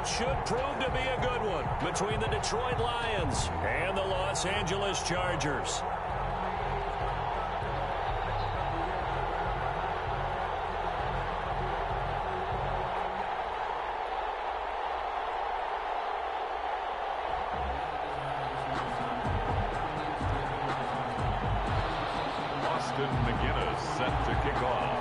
what should prove to be a good one between the Detroit Lions and the Los Angeles Chargers. Set to kick off.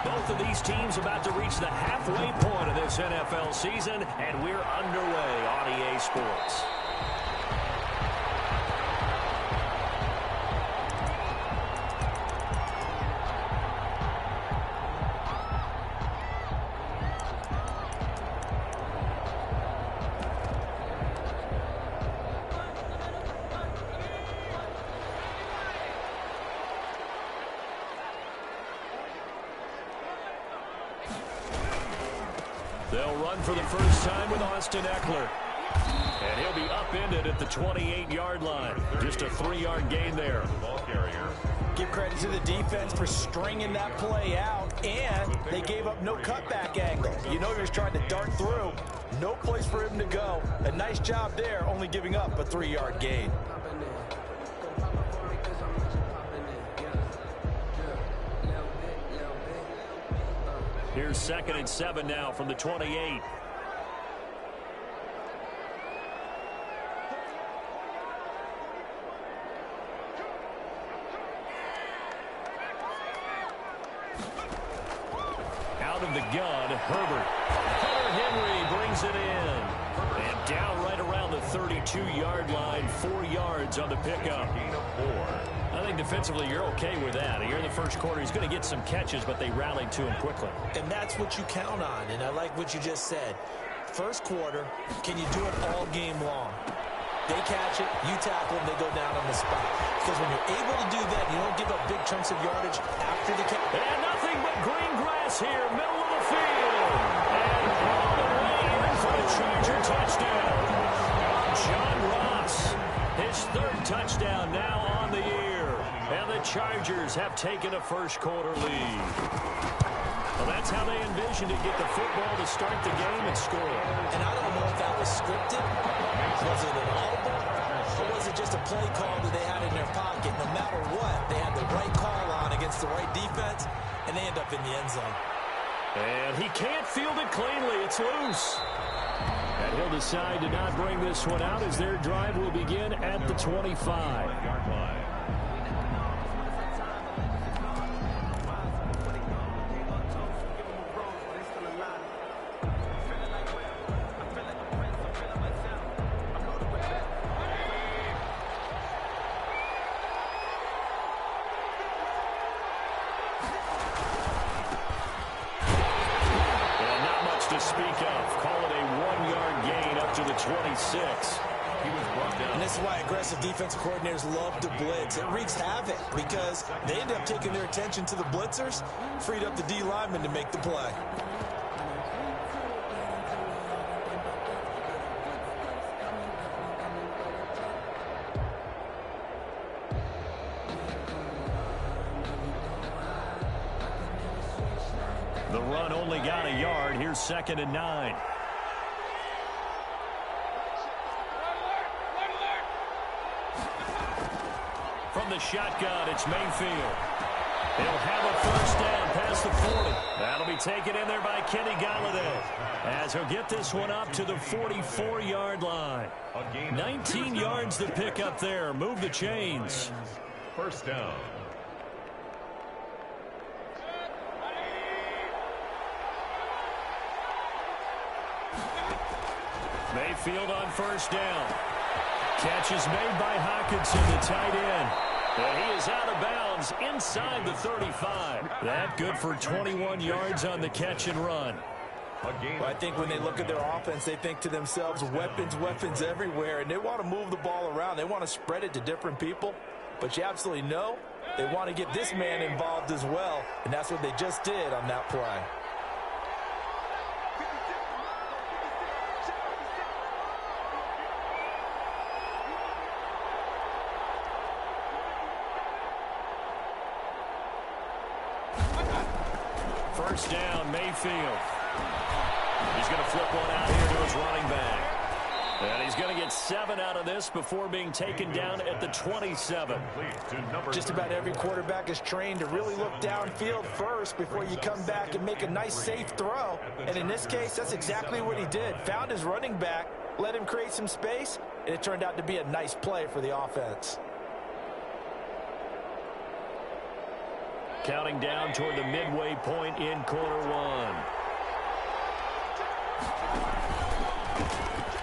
Both of these teams about to reach the halfway point of this NFL season, and we're underway on EA Sports. They'll run for the first time with Austin Eckler. And he'll be upended at the 28-yard line. Just a 3-yard gain there. Give credit to the defense for stringing that play out, and they gave up no cutback angle. You know he was trying to dart through. No place for him to go. A nice job there, only giving up a 3-yard gain. Here's 2nd and 7 now from the 28. Out of the gun, Herbert. Hunter Henry brings it in. And down right around the 32-yard line, 4 yards on the pickup. I think defensively you're okay with that. Here in the first quarter, he's going to get some catches, but they rallied to him quickly. And that's what you count on, and I like what you just said. First quarter, can you do it all game long? They catch it, you tackle them, they go down on the spot. Because when you're able to do that, you don't give up big chunks of yardage after the catch. And nothing but green grass here, middle of the field. And all the way in for a Charger touchdown. John Ross, his 3rd touchdown now on the year. And the Chargers have taken a first quarter lead. Well, that's how they envisioned it, get the football to start the game and score. And I don't know if that was scripted. Was it an audible? Or was it just a play call that they had in their pocket? No matter what, they had the right call on against the right defense, and they end up in the end zone. And he can't field it cleanly. It's loose. And he'll decide to not bring this one out as their drive will begin at the 25-yard line. Speak of. Call it a 1-yard gain up to the 26. He was brought down. And this is why aggressive defensive coordinators love to blitz. It wreaks havoc because they end up taking their attention to the blitzers, freed up the D lineman to make the play. The run only got a yard. Here's 2nd and 9. From the shotgun, it's Mayfield. He'll have a first down past the 40. That'll be taken in there by Kenny Golladay as he'll get this one up to the 44-yard line. 19 yards to pick up there. Move the chains. First down. Mayfield on first down. Catch is made by Hockenson, the tight end. And he is out of bounds inside the 35. That good for 21 yards on the catch and run. Well, I think when they look at their offense, they think to themselves, weapons, weapons everywhere, and they want to move the ball around. They want to spread it to different people. But you absolutely know they want to get this man involved as well, and that's what they just did on that play. First down, Mayfield. He's going to flip one out here to his running back. And he's going to get 7 out of this before being taken down at the 27. Just about every quarterback is trained to really look downfield first before you come back and make a nice, safe throw. And in this case, that's exactly what he did. Found his running back, let him create some space, and it turned out to be a nice play for the offense. Counting down toward the midway point in quarter one.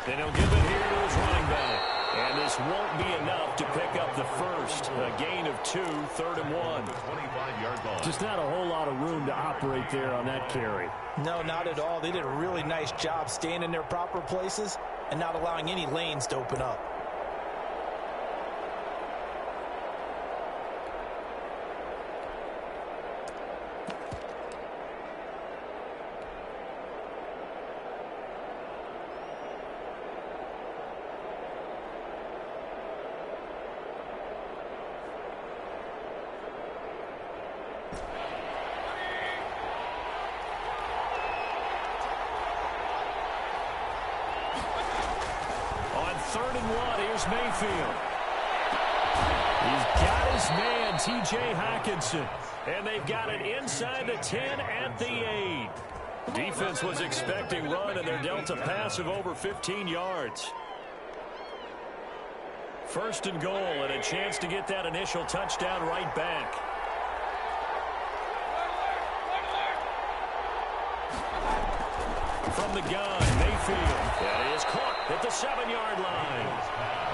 And he'll give it here to his running back. And this won't be enough to pick up the first. A gain of 2, 3rd and 1. Just not a whole lot of room to operate there on that carry. No, not at all. They did a really nice job staying in their proper places and not allowing any lanes to open up. Mayfield. He's got his man, T.J. Hockenson. And they've got it inside the 10 at the 8. Defense was expecting run, and they're dealt a pass of over 15 yards. First and goal, and a chance to get that initial touchdown right back. From the gun, Mayfield. That is caught at the 7-yard line.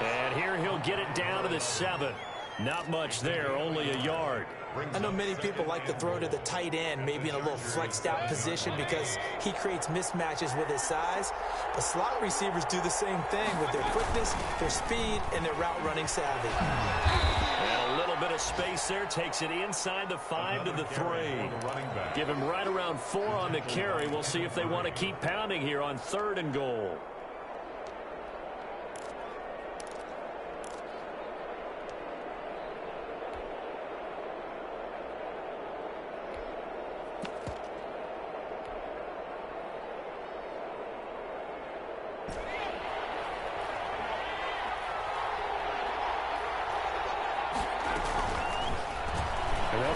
And here he'll get it down to the 7. Not much there, only a yard. I know many people like to throw to the tight end, maybe in a little flexed out position because he creates mismatches with his size. But slot receivers do the same thing with their quickness, their speed, and their route running savvy. And a little bit of space there takes it inside the 5 to the 3. Give him right around 4 on the carry. We'll see if they want to keep pounding here on 3rd and goal.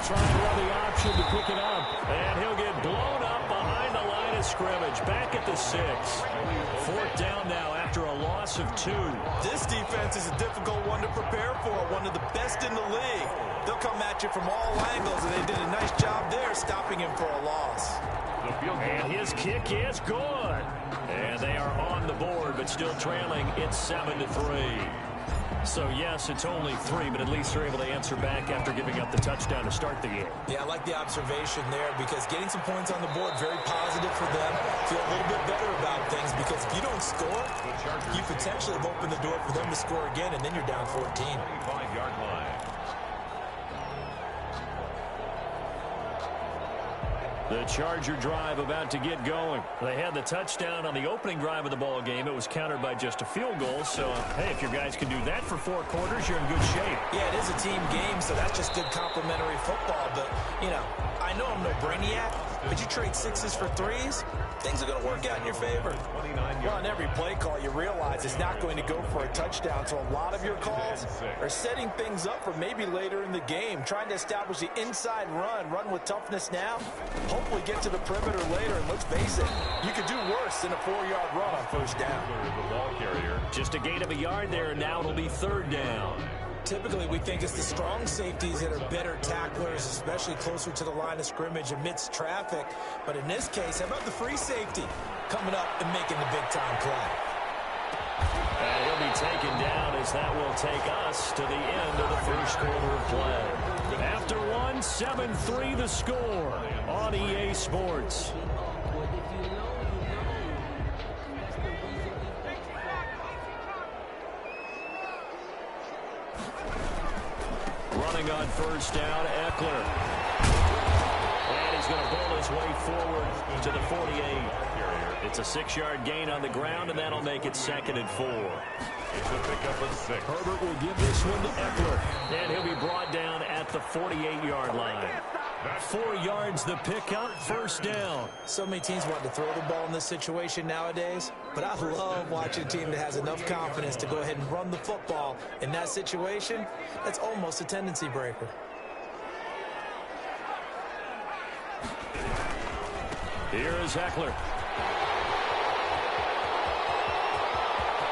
Trying to run the option to pick it up. And he'll get blown up behind the line of scrimmage. Back at the 6. 4th down now after a loss of 2. This defense is a difficult one to prepare for. One of the best in the league. They'll come at you from all angles, and they did a nice job there stopping him for a loss. And his kick is good. And they are on the board, but still trailing. It's 7 to 3. So, yes, it's only 3, but at least they're able to answer back after giving up the touchdown to start the game. Yeah, I like the observation there because getting some points on the board, very positive for them. Feel a little bit better about things because if you don't score, you potentially have opened the door for them to score again, and then you're down 14. 25-yard line. The Charger drive about to get going. They had the touchdown on the opening drive of the ball game. It was countered by just a field goal. So, hey, if your guys can do that for 4 quarters, you're in good shape. Yeah, it is a team game, so that's just good complimentary football. But, you know, I know I'm no brainiac, but you trade 6s for 3s, things are going to work out in your favor. Well, on every play call, you realize it's not going to go for a touchdown. So a lot of your calls are setting things up for maybe later in the game, trying to establish the inside run with toughness now, hopefully get to the perimeter later. And let's face it, you could do worse than a 4-yard run on 1st down. Just a gain of a yard there, and now it'll be 3rd down. Typically, we think it's the strong safeties that are better tacklers, especially closer to the line of scrimmage amidst traffic. But in this case, how about the free safety coming up and making the big-time play? And he'll be taken down as that will take us to the end of the 1st quarter of play. After 1, 7-3 the score on EA Sports. Running on 1st down, Eckler. And he's going to pull his way forward to the 48. It's a 6-yard gain on the ground, and that'll make it 2nd and 4. It's a pickup of 6. Herbert will give this one to Eckler. And he'll be brought down at the 48-yard line. 4 yards the pickup, first down. So many teams want to throw the ball in this situation nowadays, but I love watching a team that has enough confidence to go ahead and run the football. In that situation, that's almost a tendency breaker. Here is Eckler.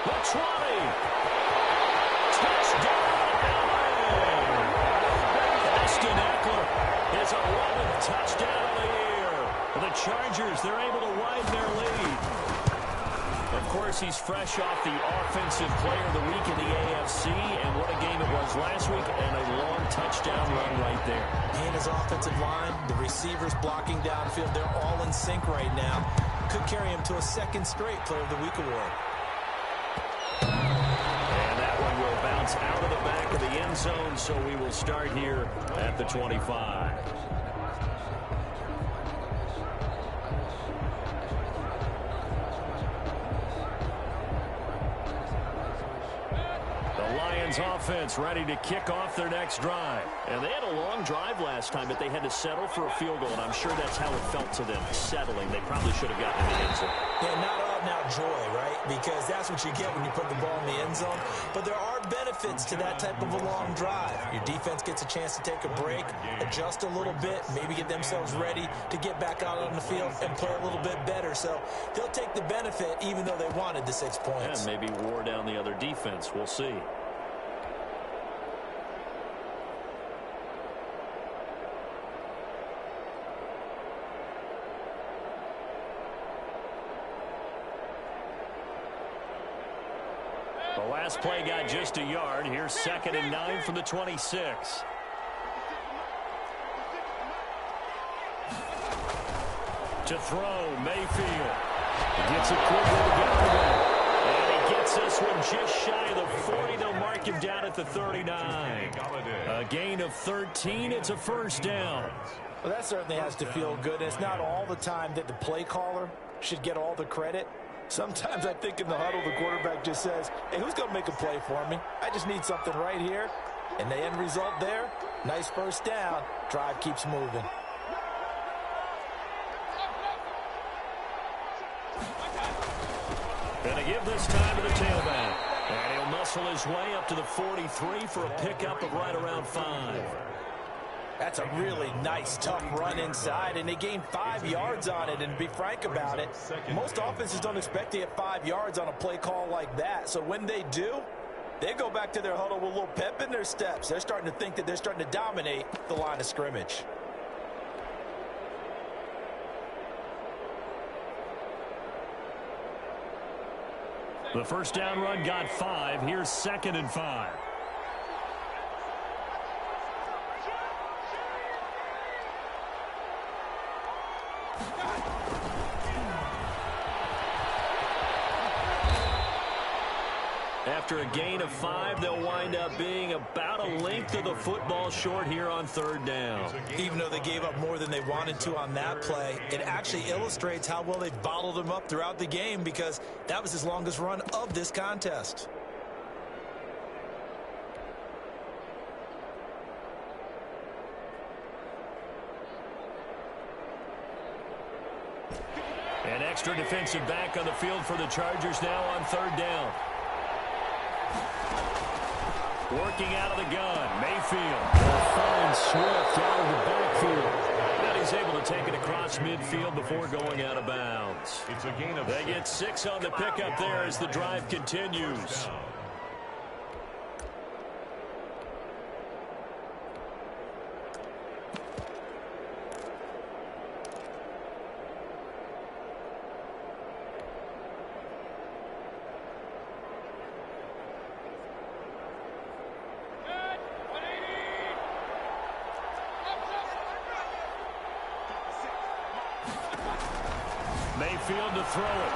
The 20. Touchdown, LA. Austin Eckler, his 11th touchdown of the year. The Chargers, they're able to widen their lead. Of course, he's fresh off the Offensive Player of the Week in the AFC, and what a game it was last week, and a long touchdown run right there. He and his offensive line, the receivers blocking downfield, they're all in sync right now. Could carry him to a second straight Player of the Week award. And that one will bounce out of the back of the end zone, so we will start here at the 25. Offense ready to kick off their next drive. And they had a long drive last time, but they had to settle for a field goal, and I'm sure that's how it felt to them, settling. They probably should have gotten in the end zone. Yeah, not out-and-out joy, right? Because that's what you get when you put the ball in the end zone. But there are benefits to that type of a long drive. Your defense gets a chance to take a break, adjust a little bit, maybe get themselves ready to get back out on the field and play a little bit better. So they'll take the benefit even though they wanted the 6 points. And maybe wore down the other defense. We'll see. The last play got just a yard. Here's 2nd and 9 from the 26. To throw, Mayfield. He gets it quickly to get the win. And he gets this one just shy of the 40. They'll mark him down at the 39. A gain of 13. It's a first down. Well, that certainly has to feel good. It's not all the time that the play caller should get all the credit. Sometimes I think in the huddle, the quarterback just says, hey, who's going to make a play for me? I just need something right here. And the end result there, nice first down. Drive keeps moving. Going to give this time to the tailback. And he'll muscle his way up to the 43 for a pickup of right around 5. That's a really nice, tough run inside, and they gained 5 yards on it. And to be frank about it, most offenses don't expect to get 5 yards on a play call like that. So when they do, they go back to their huddle with a little pep in their steps. They're starting to think that they're starting to dominate the line of scrimmage. The first down run got 5. Here's 2nd and 5. After a gain of 5, they'll wind up being about a length of the football short here on 3rd down. Even though they gave up more than they wanted to on that play, it actually illustrates how well they've bottled them up throughout the game, because that was his longest run of this contest. An extra defensive back on the field for the Chargers now on 3rd down. Working out of the gun, Mayfield. Fine Swift out of the backfield. And he's able to take it across midfield before going out of bounds. It's a gain of They get 6 on the pickup there as the drive continues. Mayfield to throw it.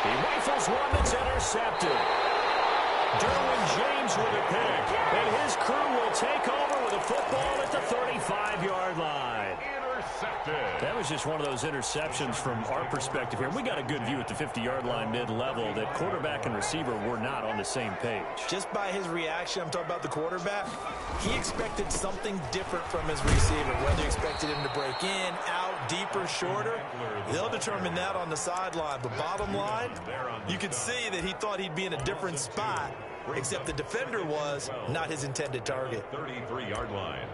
He rifles one that's intercepted. Derwin James with a pick. And his crew will take over with a football at the 35-yard line. That was just one of those interceptions from our perspective here. We got a good view at the 50-yard line mid-level that quarterback and receiver were not on the same page. Just by his reaction, I'm talking about the quarterback, he expected something different from his receiver, whether he expected him to break in, out, deeper, shorter. They'll determine that on the sideline. But bottom line, you could see that he thought he'd be in a different spot, except the defender was not his intended target. 33-yard line.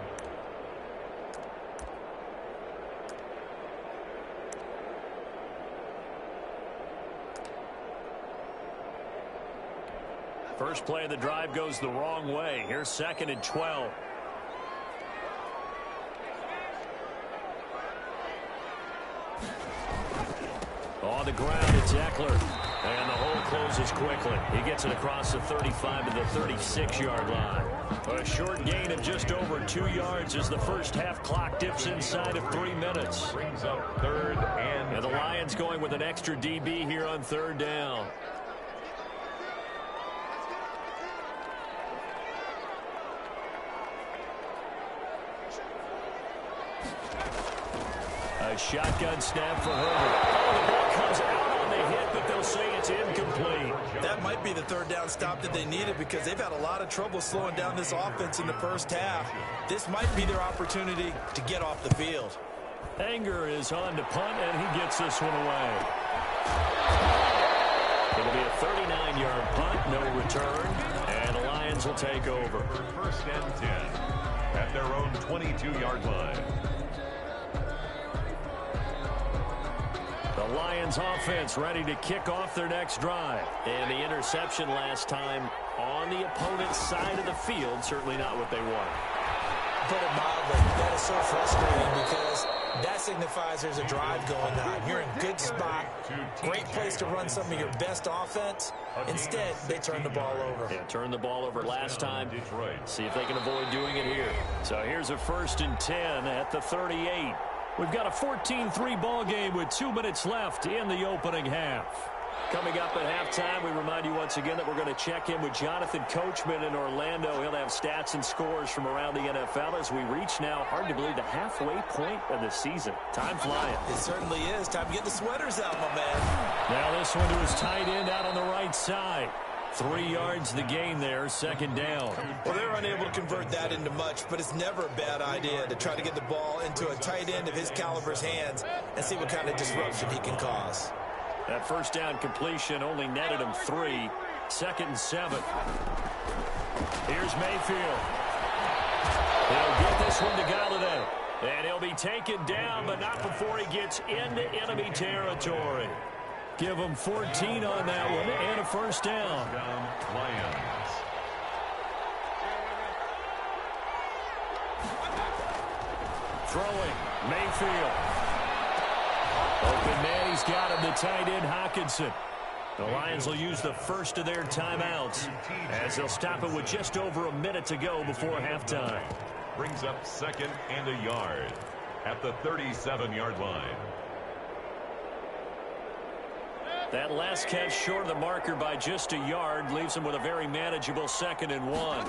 First play of the drive goes the wrong way. Here's 2nd and 12. On the ground, it's Eckler. And the hole closes quickly. He gets it across the 35 to the 36-yard line. A short gain of just over 2 yards as the first half clock dips inside of 3 minutes. Brings up 3rd and the Lions going with an extra DB here on 3rd down. A shotgun snap for Herbert. Oh, the ball comes out on the hit, but they'll say it's incomplete. That might be the 3rd down stop that they needed because they've had a lot of trouble slowing down this offense in the first half. This might be their opportunity to get off the field. Anger is on to punt, and he gets this one away. It'll be a 39-yard punt, no return, and the Lions will take over. 1st and 10 at their own 22-yard line. The Lions offense ready to kick off their next drive. And the interception last time on the opponent's side of the field, certainly not what they wanted. Put it mildly, that is so frustrating because that signifies there's a drive going on. You're in good spot, great place to run some of your best offense. Instead, they turn the ball over. Yeah, turned the ball over last time. See if they can avoid doing it here. So here's a 1st and 10 at the 38. We've got a 14-3 ball game with 2 minutes left in the opening half. Coming up at halftime, we remind you once again that we're going to check in with Jonathan Coachman in Orlando. He'll have stats and scores from around the NFL as we reach now, hard to believe, the halfway point of the season. Time flying. It certainly is. Time to get the sweaters out, my man. Now this one to his tight end out on the right side. 3 yards the gain there, 2nd down. Well, they're unable to convert that into much, but it's never a bad idea to try to get the ball into a tight end of his caliber's hands and see what kind of disruption he can cause. That 1st down completion only netted him 3. 2nd and 7. Here's Mayfield. He'll get this one to Galladay. And he'll be taken down, but not before he gets into enemy territory. Give him 14 on that one and a 1st down. Lions. Throwing, Mayfield. Open man, he's got him, the tight end, Hockenson. The Lions will use the first of their timeouts as they'll stop it with just over a minute to go before halftime. Brings up 2nd and a yard at the 37-yard line. That last catch short of the marker by just a yard leaves him with a very manageable 2nd and 1.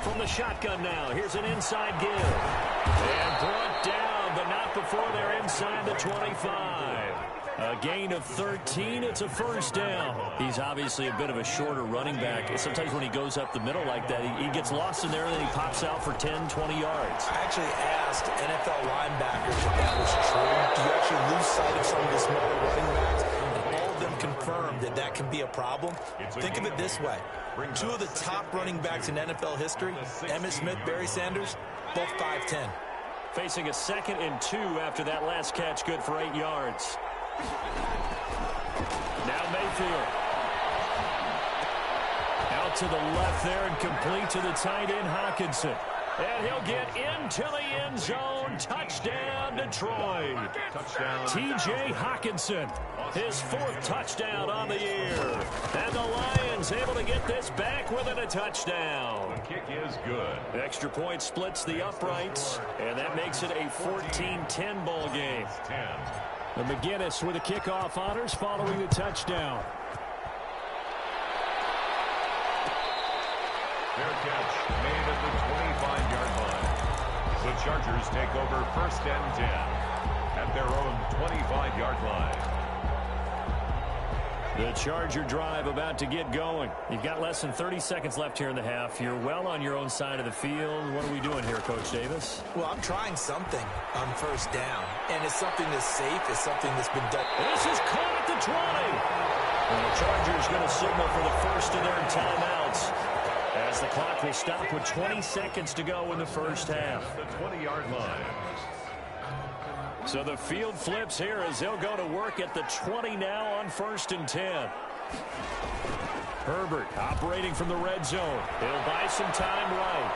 From the shotgun now, here's an inside give. And brought down, but not before they're inside the 25. A gain of 13, it's a 1st down. He's obviously a bit of a shorter running back. Sometimes when he goes up the middle like that, he gets lost in there and then he pops out for 10, 20 yards. I actually asked NFL linebackers if that was true. Do you actually lose sight of some of the smaller running backs? And all of them confirmed that that can be a problem. Think of it this way. 2 of the top running backs in NFL history, Emmitt Smith, Barry Sanders, both 5'10". Facing a 2nd and 2 after that last catch, good for 8 yards. Now Mayfield. Out to the left there and complete to the tight end, Hockenson. And he'll get into the end zone. Touchdown, Detroit. Touchdown. T.J. Hockenson, his 4th touchdown on the year. And the Lions able to get this back within a touchdown. The kick is good. Extra point splits the uprights, and that makes it a 14-10 ball game. 10. And McGinnis with the kickoff honors following the touchdown. Fair catch made at the 25-yard line. The Chargers take over 1st and 10 at their own 25-yard line. The Charger drive about to get going. You've got less than 30 seconds left here in the half. You're well on your own side of the field. What are we doing here, Coach Davis? Well, I'm trying something on 1st down, and it's something that's safe. It's something that's been done. This is caught at the 20. And the Chargers going to signal for the first of their timeouts, as the clock will stop with 20 seconds to go in the first half. The 20-yard line. So the field flips here as they'll go to work at the 20 now on 1st and 10. Herbert operating from the red zone. He'll buy some time right.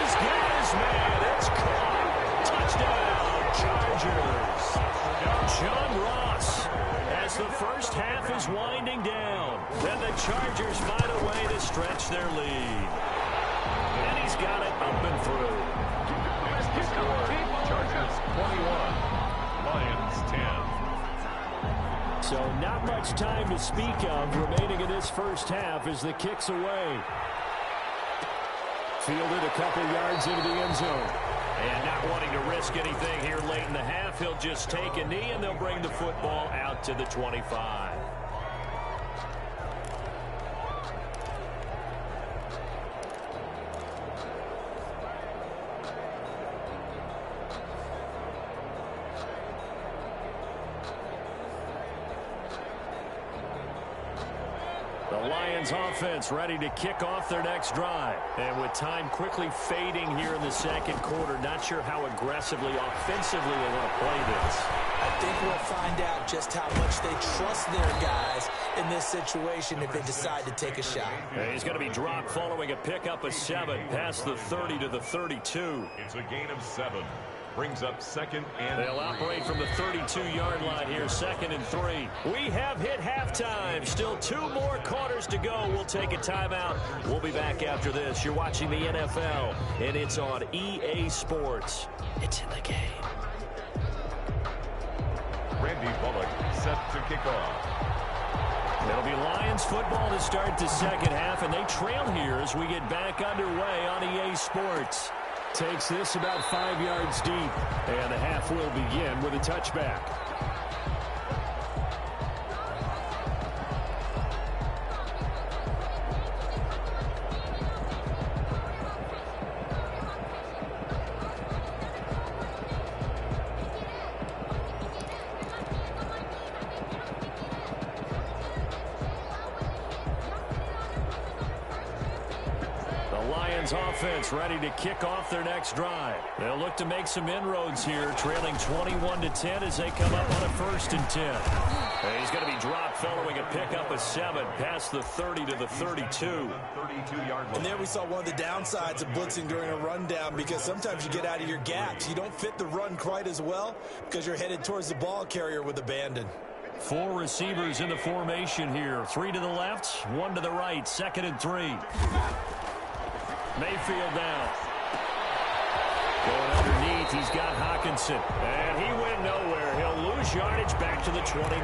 He's got his man. It's caught. Touchdown, Chargers. John Ross, as the first half is winding down. Then the Chargers find a way to stretch their lead. And he's got it up and through. Chargers 21, Lions 10. So not much time to speak of remaining in this first half as the kick's away. Fielded a couple yards into the end zone. And not wanting to risk anything here late in the half, he'll just take a knee and they'll bring the football out to the 25. The Lions offense ready to kick off their next drive. And with time quickly fading here in the second quarter, not sure how aggressively, offensively they want to play this. I think we'll find out just how much they trust their guys in this situation if they decide to take a shot. And he's going to be dropped following a pickup of 7 past the 30 to the 32. It's a gain of 7. Brings up 2nd and They'll operate from the 32-yard line here, 2nd and 3. We have hit halftime. Still 2 more quarters to go. We'll take a timeout. We'll be back after this. You're watching the NFL, and it's on EA Sports. It's in the game. Randy Bullock set to kick off. It'll be Lions football to start the second half, and they trail here as we get back underway on EA Sports. Takes this about 5 yards deep. And the half will begin with a touchback. Offense ready to kick off their next drive. They'll look to make some inroads here, trailing 21-10 as they come up on a 1st and 10. And he's going to be dropped following a pickup of 7 past the 30 to the 32. 32-yard line. And there we saw one of the downsides of blitzing during a rundown, because sometimes you get out of your gaps. You don't fit the run quite as well because you're headed towards the ball carrier with abandon. 4 receivers in the formation here. 3 to the left, 1 to the right. 2nd and 3. Mayfield now. Going underneath, he's got Hawkinson. And he went nowhere. He'll lose yardage back to the 29.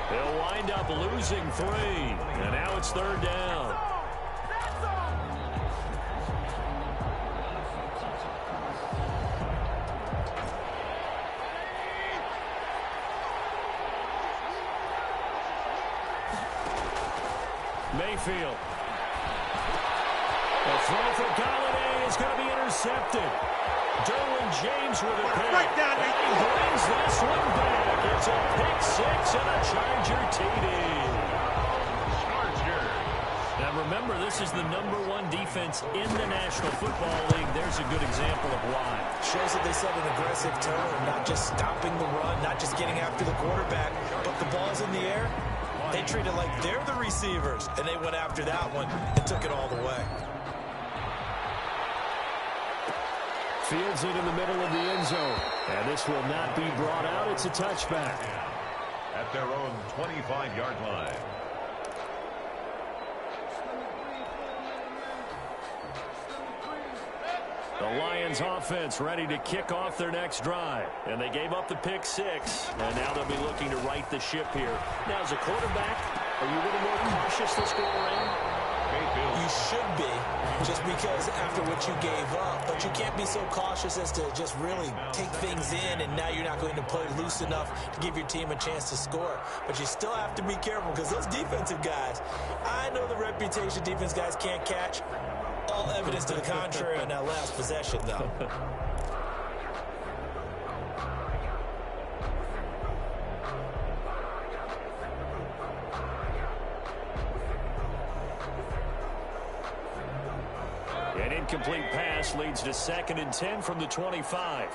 He'll wind up losing 3. And now it's 3rd down. Mayfield. The throw for Galladay is going to be intercepted. Derwin James with a pick. He brings this one back. It's a pick 6 and a Charger TD. Now remember, this is the #1 defense in the National Football League. There's a good example of why. Shows that they set an aggressive tone, not just stopping the run, not just getting after the quarterback, but the ball's in the air. They treat it like they're the receivers, and they went after that one and took it all the way. Fields it in the middle of the end zone. And this will not be brought out. It's a touchback. At their own 25-yard line. The Lions offense ready to kick off their next drive. And they gave up the pick 6. And now they'll be looking to right the ship here. Now, as a quarterback, are you a little more cautious this go around? You should be, just just because after what you gave up, but you can't be so cautious as to just really take things in, and now you're not going to play loose enough to give your team a chance to score. But you still have to be careful because those defensive guys, I know the reputation defense guys can't catch. All evidence to the contrary on that last possession, though. An incomplete pass leads to 2nd and 10 from the 25.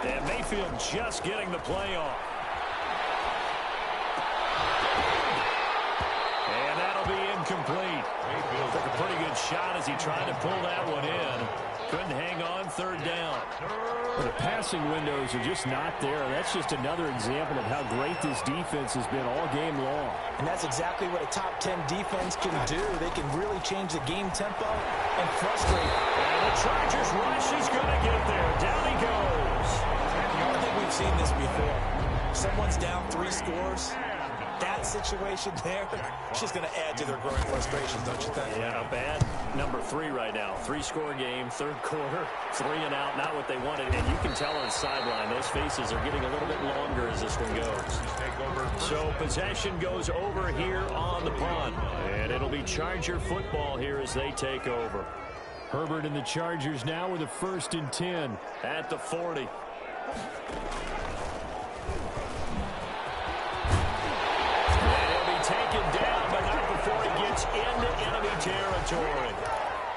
And Mayfield just getting the play off. And that'll be incomplete. Mayfield took a pretty good shot as he tried to pull that one in. Couldn't hang on, 3rd down. Well, the passing windows are just not there. That's just another example of how great this defense has been all game long. And that's exactly what a top 10 defense can do. They can really change the game tempo and frustrate. And the Chargers rush. He's going to get there. Down he goes. I don't think we've seen this before. Someone's down 3 scores. That situation there, it's just going to add to their growing frustrations, don't you think? Yeah, a bad number 3 right now. 3-score game, 3rd quarter, 3 and out, not what they wanted. And you can tell on the sideline, those faces are getting a little bit longer as this one goes. So possession goes over here on the punt. And it'll be Charger football here as they take over. Herbert and the Chargers now with a 1st and 10 at the 40. Taken down, but not before he gets into enemy territory.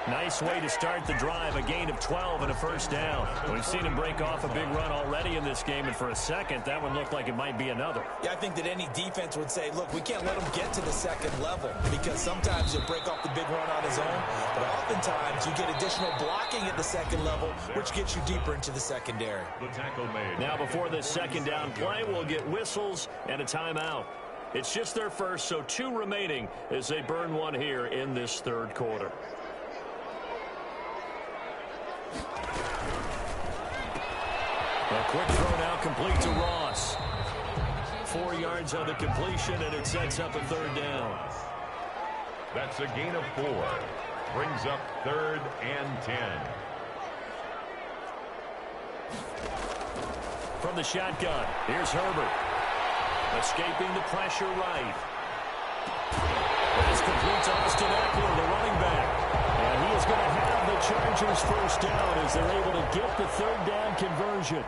Nice way to start the drive, a gain of 12 and a 1st down. We've seen him break off a big run already in this game, and for a second, that one looked like it might be another. Yeah, I think that any defense would say, look, we can't let him get to the 2nd level because sometimes he'll break off the big run on his own, but oftentimes you get additional blocking at the 2nd level, which gets you deeper into the secondary. The tackle made. Now, before this 2nd down play, we'll get whistles and a timeout. It's just their first, so 2 remaining as they burn one here in this 3rd quarter. A quick throw now complete to Ross. 4 yards on the completion, and it sets up a 3rd down. That's a gain of 4. Brings up 3rd and 10. From the shotgun, here's Herbert. Escaping the pressure right. This completes Austin Eckler, the running back. And he is going to have the Chargers 1st down as they're able to get the 3rd down conversion.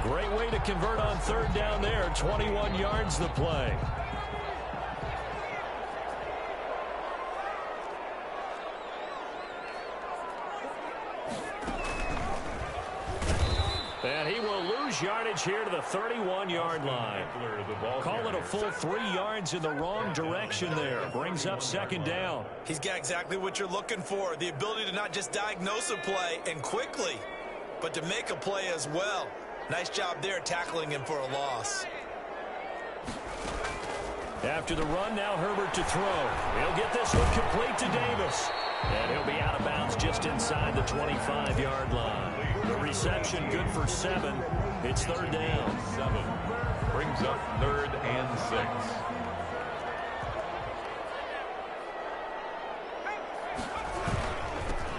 Great way to convert on 3rd down there. 21 yards the play. And he will lose yardage here to the 31-yard line. Call it a full 3 yards in the wrong direction there. Brings up 2nd down. He's got exactly what you're looking for, the ability to not just diagnose a play and quickly, but to make a play as well. Nice job there tackling him for a loss. After the run, now Herbert to throw. He'll get this one complete to Davis. And he'll be out of bounds just inside the 25-yard line. The reception good for 7. It's 3rd down. 7. Brings up 3rd and 6.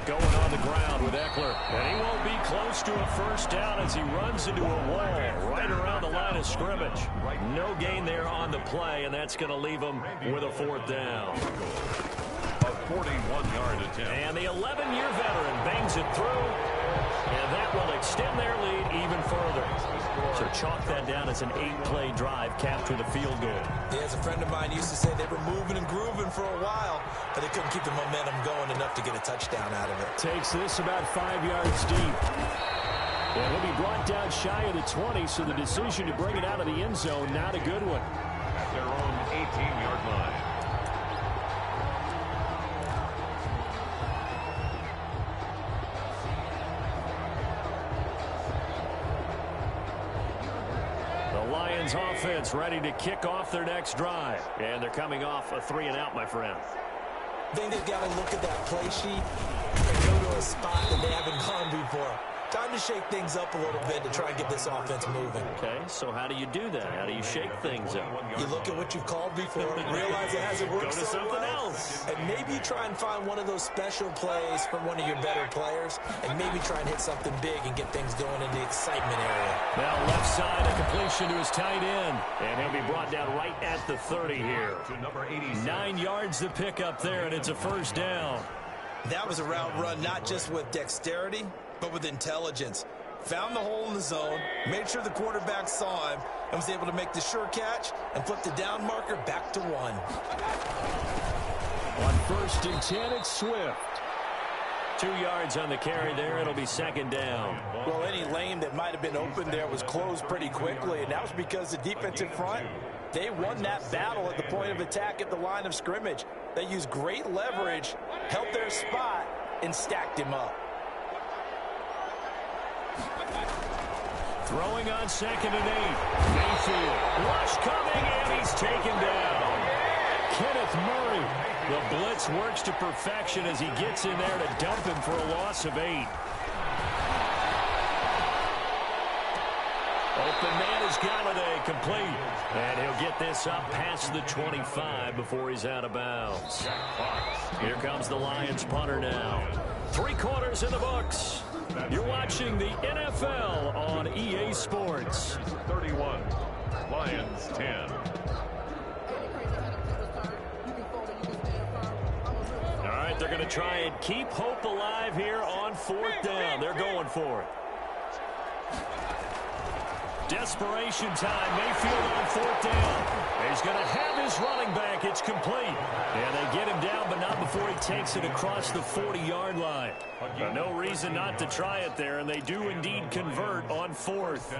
Going on the ground with Eckler. And he won't be close to a 1st down as he runs into a wall right around the line of scrimmage. No gain there on the play, and that's going to leave him with a 4th down. A 41-yard attempt. And the 11-year veteran bangs it through, and that will extend their lead even further. So chalk that down as an 8-play drive capped with a field goal. Yeah, as a friend of mine used to say, they were moving and grooving for a while, but they couldn't keep the momentum going enough to get a touchdown out of it. Takes this about 5 yards deep. And he'll be brought down shy of the 20, so the decision to bring it out of the end zone, not a good one. At their own 18-yard line. Lions offense ready to kick off their next drive. And they're coming off a 3 and out, my friend. I think they've got to look at that play sheet and go to a a spot that they haven't gone before. Time to shake things up a little bit to try and get this offense moving. Okay, so how do you do that? How do you shake things up? You look at what you've called before, realize it hasn't worked Go to so something well, else. and maybe you try and find one of those special plays from one of your better players, and maybe try and hit something big and get things going in the excitement area. Now left side, a completion to his tight end, and he'll be brought down right at the 30 here. To number 86. 9 yards to pick up there, and it's a first down. That was a route run not just with dexterity, but with intelligence. Found the hole in the zone, made sure the quarterback saw him, and was able to make the sure catch and flip the down marker back to 1. On 1st and 10, it's Swift. 2 yards on the carry there. It'll be second down. Well, any lane that might have been open there was closed pretty quickly, and that was because the defensive front, they won that battle at the point of attack at the line of scrimmage. They used great leverage, held their spot, and stacked him up. Throwing on 2nd and 8. Mayfield. Rush coming, and he's taken down. Kenneth Murray. The blitz works to perfection as he gets in there to dump him for a loss of 8. Open man is Galladay, complete. And he'll get this up past the 25 before he's out of bounds. Here comes the Lions punter now. 3 quarters in the books. You're watching the NFL on EA Sports. 31. Lions 10. All right, they're going to try and keep hope alive here on 4th down. They're going for it. Desperation time. Mayfield on 4th down. He's going to have his running back. It's complete. And they get him down, but not before he takes it across the 40-yard line. No reason not to try it there, and they do indeed convert on 4th.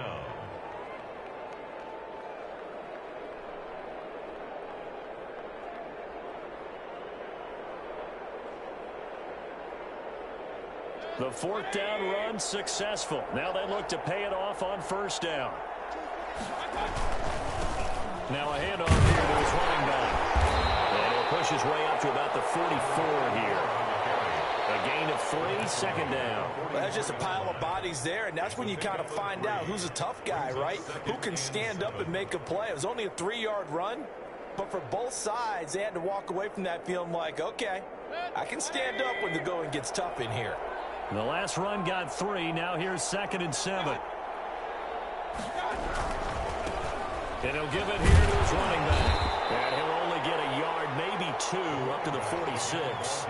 The 4th down run successful. Now they look to pay it off on 1st down. Now a handoff here to his running back. And he'll push his way up to about the 44 here. A gain of 3, 2nd down. Well, that's just a pile of bodies there, and that's when you kind of find out who's a tough guy, right? Who can stand up and make a play. It was only a 3-yard run, but for both sides, they had to walk away from that feeling like, okay, I can stand up when the going gets tough in here. The last run got 3. Now here's 2nd and 7. And he'll give it here to his running back. And he'll only get a yard, maybe 2, up to the 46.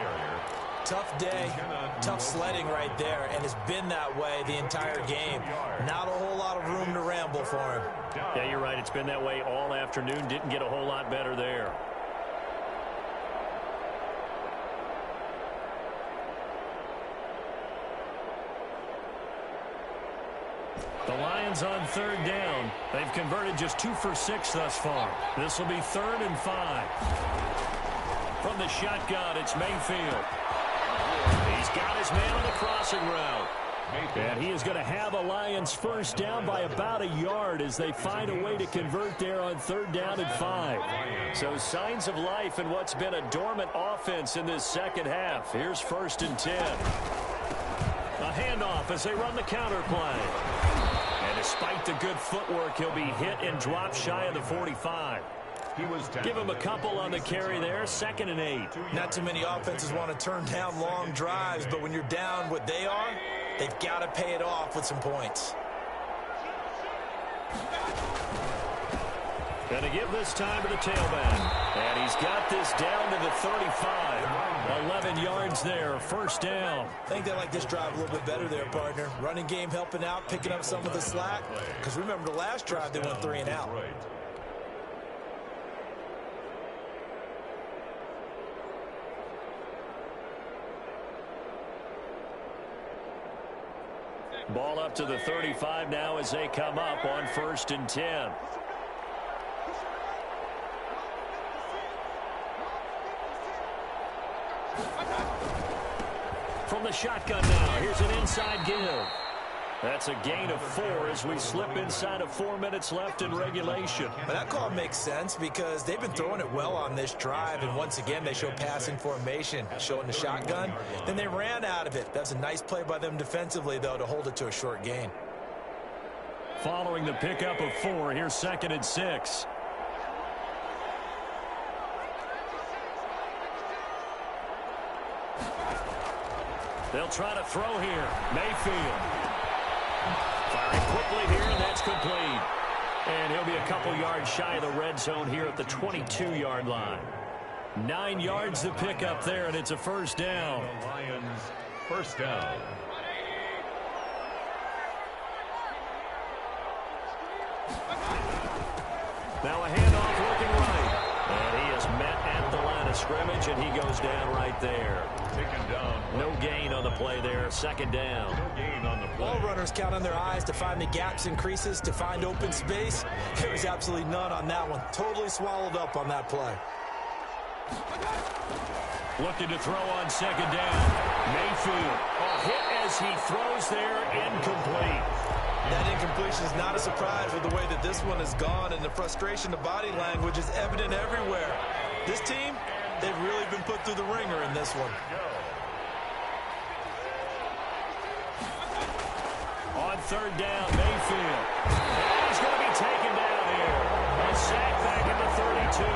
Tough day, tough sledding right there, and it's been that way the entire game. Not a whole lot of room to ramble for him. Yeah, you're right. It's been that way all afternoon. Didn't get a whole lot better there. The Lions on 3rd down. They've converted just 2 for 6 thus far. This will be 3rd and 5. From the shotgun, it's Mayfield. He's got his man on the crossing route. And he is going to have a Lions 1st down by about a yard as they find a way to convert there on 3rd down and 5. So signs of life in what's been a dormant offense in this second half. Here's 1st and 10. A handoff as they run the counter play. And despite the good footwork, he'll be hit and dropped shy of the 45. Give him a couple on the carry there. 2nd and 8. Not too many offenses want to turn down long drives, but when you're down what they are, they've got to pay it off with some points. Going to give this time to the tailback. And he's got this down to the 35. 11 yards there, 1st down. I think they like this drive a little bit better there, partner. Running game helping out, picking up some of the slack. Because remember the last drive, they went 3 and out. Ball up to the 35 now as they come up on 1st and 10. From the shotgun now, here's an inside give. That's a gain of 4 as we slip inside of 4 minutes left in regulation. But that call makes sense because they've been throwing it well on this drive, and once again they show passing formation, showing the shotgun. Then they ran out of it. That's a nice play by them defensively, though, to hold it to a short gain. Following the pickup of 4, here's 2nd and 6. They'll try to throw here. Mayfield. Firing quickly here, and that's complete. And he'll be a couple yards shy of the red zone here at the 22-yard line. 9 yards to pick up there, and it's a first down. The Lions, first down. Now a handoff looking right. And he is met at the line of scrimmage, and he goes down right there. Taken down. No gain on the play there. 2nd down. No gain on the play. Ball runners count on their eyes to find the gaps and creases, to find open space. There was absolutely none on that one. Totally swallowed up on that play. Looking to throw on 2nd down. Mayfield. A hit as he throws there. Incomplete. That incompletion is not a surprise with the way that this one has gone, and the frustration of body language is evident everywhere. This team, they've really been put through the ringer in this one. On 3rd down, Mayfield. And he's going to be taken down here. A sack back at the 32.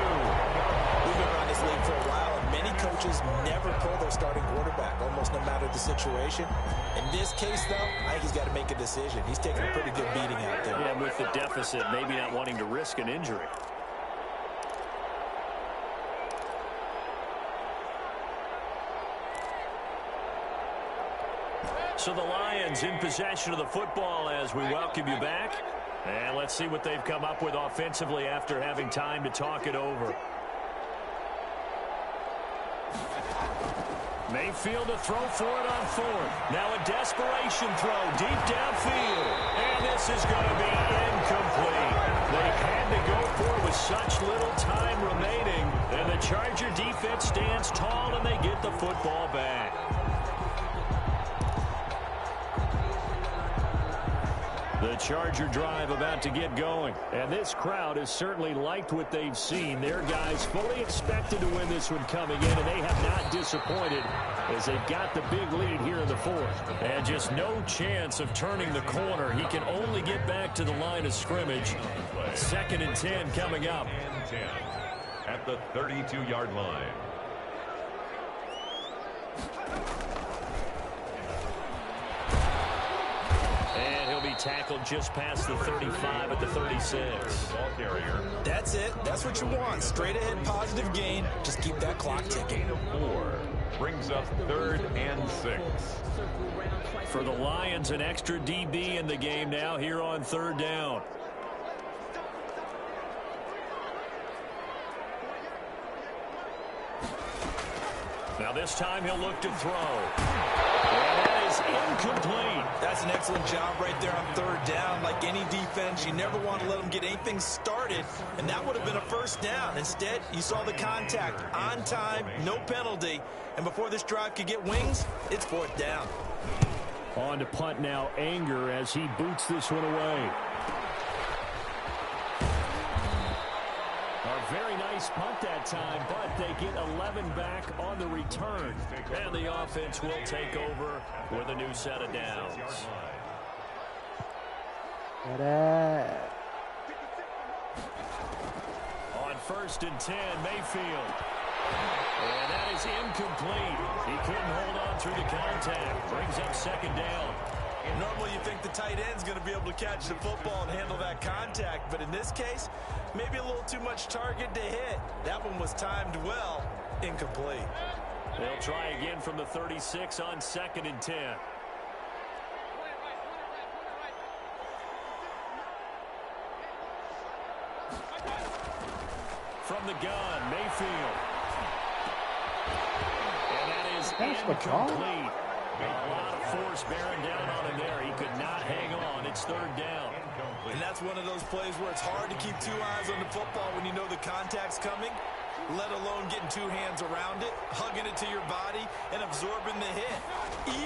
We've been around this league for a while, and many coaches never pull their starting quarterback, almost no matter the situation. In this case, though, I think he's got to make a decision. He's taking a pretty good beating out there. Yeah, with the deficit, maybe not wanting to risk an injury. So the Lions in possession of the football as we welcome you back. And let's see what they've come up with offensively after having time to talk it over. Mayfield to throw for it on 4th. Now a desperation throw deep downfield. And this is going to be incomplete. They had to go for it with such little time remaining. And the Charger defense stands tall and they get the football back. The Charger drive about to get going. And this crowd has certainly liked what they've seen. Their guys fully expected to win this one coming in, and they have not disappointed as they've got the big lead here in the 4th. And just no chance of turning the corner. He can only get back to the line of scrimmage. 2nd and 10 coming up. And 10 at the 32-yard line. And he'll be tackled just past the 35 at the 36. Ball carrier. That's it. That's what you want. Straight ahead, positive gain. Just keep that clock ticking. Gain of 4 brings up 3rd and 6. For the Lions, an extra DB in the game now here on 3rd down. Now this time he'll look to throw. And that is incomplete. That's an excellent job right there on 3rd down. Like any defense, you never want to let them get anything started, and that would have been a first down. Instead, you saw the contact on time, no penalty, and before this drive could get wings, it's 4th down. On to punt now, Anger as he boots this one away. A very nice punt that time, but they get 11 back on the return. And the offense will take over with a new set of downs. On 1st and 10, Mayfield. And that is incomplete. He couldn't hold on through the contact. Brings up 2nd down. Normally you think the tight end's going to be able to catch the football and handle that contact, but in this case, maybe a little too much target to hit. That one was timed well, incomplete. They'll try again from the 36 on 2nd and 10. From the gun, Mayfield. And that is incomplete. A lot of force bearing down on him there. He could not hang on. It's 3rd down. And that's one of those plays where it's hard to keep 2 eyes on the football when you know the contact's coming. let alone getting two hands around it, hugging it to your body, and absorbing the hit,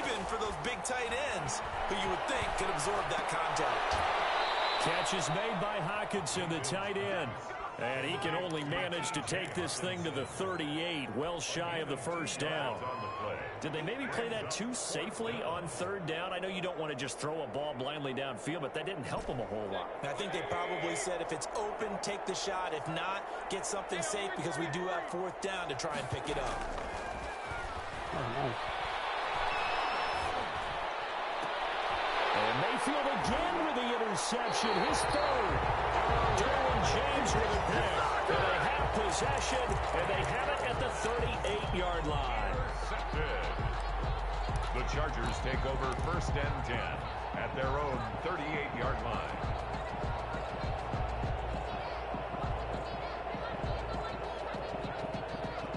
even for those big tight ends who you would think could absorb that contact. Catch is made by Hockenson, the tight end. And he can only manage to take this thing to the 38, well shy of the first down. Did they maybe play that too safely on third down? I know you don't want to just throw a ball blindly downfield, but that didn't help them a whole lot. I think they probably said if it's open, take the shot. If not, get something safe because we do have fourth down to try and pick it up. Oh, nice. And Mayfield again with the interception, his third. Derwin James with it there. And they have possession, and they have it at the 38-yard line. The Chargers take over first and 10 at their own 38-yard line.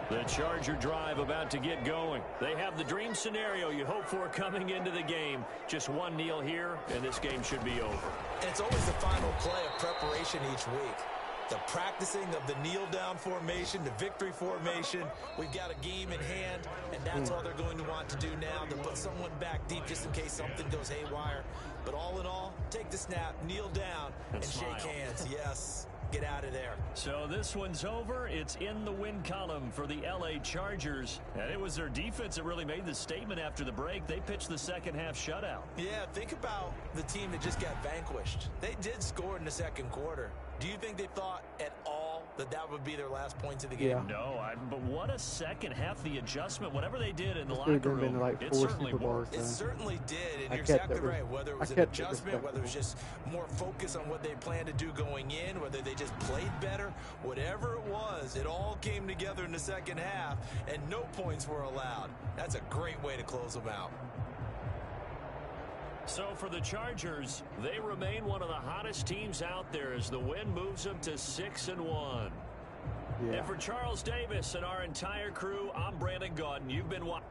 The Charger drive about to get going. They have the dream scenario you hope for coming into the game. Just one kneel here, and this game should be over. And it's always the final play of preparation each week. The practicing of the kneel-down formation, the victory formation. We've got a game in hand, and that's all they're going to want to do now, to put someone back deep just in case something goes haywire. But all in all, take the snap, kneel down, and shake hands. Yes. Get out of there. So this one's over. It's in the win column for the L.A. Chargers. And it was their defense that really made the statement after the break. They pitched the second half shutout. Yeah, think about the team that just got vanquished. They did score in the second quarter. Do you think they thought at all that that would be their last points of the game? Yeah. No, but what a second half. The adjustment, whatever they did in the locker room, like it 4 certainly Super worked. Bowls, It certainly did, and I you're kept exactly it right. Whether it was I an kept it adjustment, whether it was respectable. just more focus on what they planned to do going in, whether they just played better, whatever it was, it all came together in the second half, and no points were allowed. That's a great way to close them out. So for the Chargers, they remain one of the hottest teams out there as the win moves them to 6-1. Yeah. And for Charles Davis and our entire crew, I'm Brandon Gaudin. You've been watching.